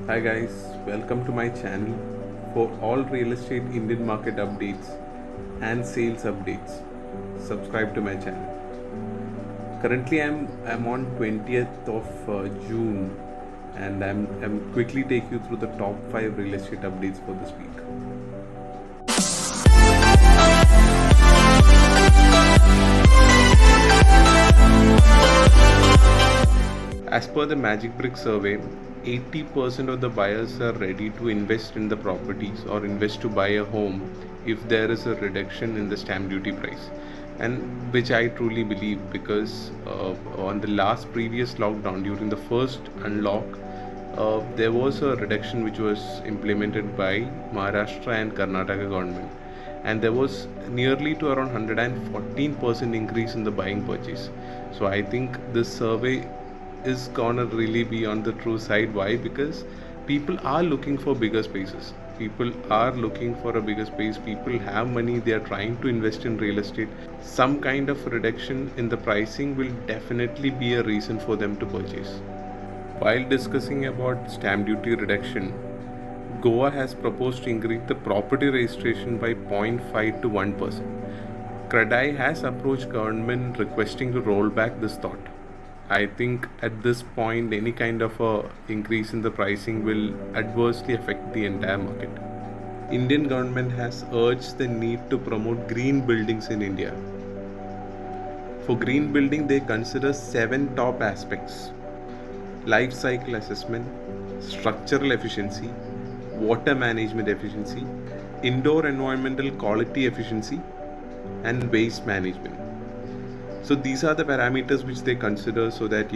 Hi guys, welcome to my channel for all real estate Indian market updates and sales updates. Subscribe to my channel. Currently I'm on 20th of June and I'm quickly take you through the top 5 real estate updates for this week. As per the Magic Brick survey, 80% of the buyers are ready to invest in the properties or invest to buy a home if there is a reduction in the stamp duty price, and which I truly believe because on the last previous lockdown during the first unlock, there was a reduction which was implemented by Maharashtra and Karnataka government, and there was nearly to around 114% increase in the buying purchase. So I think this survey is gonna really be on the true side. Why? Because people are looking for bigger spaces. People are looking for a bigger space. People have money, they are trying to invest in real estate. Some kind of reduction in the pricing will definitely be a reason for them to purchase. While discussing about stamp duty reduction, Goa has proposed to increase the property registration by 0.5 to 1%. CREDAI has approached government requesting to roll back this thought. I think at this point, any kind of a increase in the pricing will adversely affect the entire market. Indian government has urged the need to promote green buildings in India. For green building, they consider 7 top aspects: life cycle assessment, structural efficiency, water management efficiency, indoor environmental quality efficiency, and waste management. So these are the parameters which they consider so that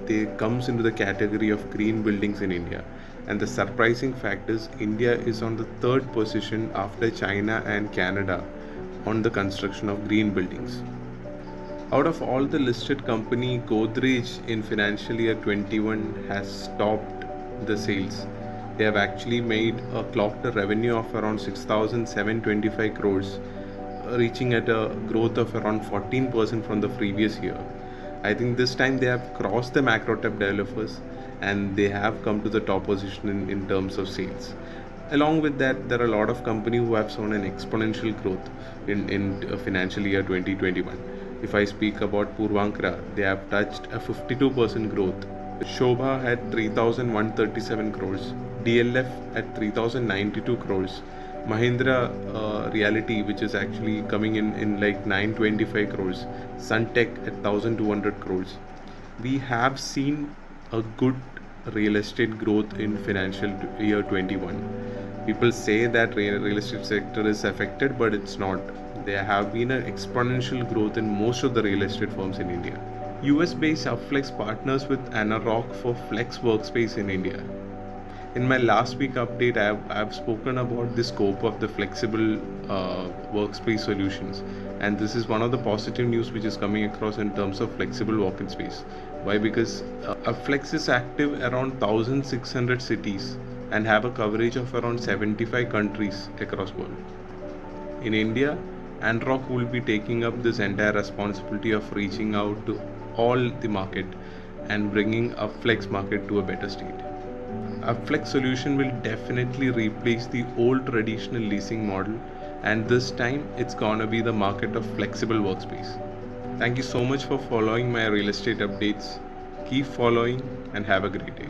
they comes into the category of green buildings in India. And the surprising fact is India is on the third position after China and Canada on the construction of green buildings. Out of all the listed company, Godrej in financial year 21 has stopped the sales. They have actually clocked a revenue of around 6,725 crores, reaching at a growth of around 14% from the previous year. I think this time they have crossed the macrotech developers and they have come to the top position in terms of sales. Along with that, there are a lot of companies who have shown an exponential growth in financial year 2021. If I speak about Purvankara, they have touched a 52% growth. Shobha had 3,137 crores, DLF at 3,092 crores, Mahindra Reality, which is actually coming in like 925 crores, Suntech at 1,200 crores. We have seen a good real estate growth in financial year 21. People say that real estate sector is affected, but it's not. There have been an exponential growth in most of the real estate firms in India. US-based Upflex partners with Anarock for Flex Workspace in India. In my last week update, I have spoken about the scope of the flexible workspace solutions, and this is one of the positive news which is coming across in terms of flexible walk-in space. Why? Because Flex is active around 1,600 cities and have a coverage of around 75 countries across world. In India, Anrock will be taking up this entire responsibility of reaching out to all the market and bringing a flex market to a better state. A flex solution will definitely replace the old traditional leasing model, and this time it's gonna be the market of flexible workspace. Thank you so much for following my real estate updates. Keep following and have a great day.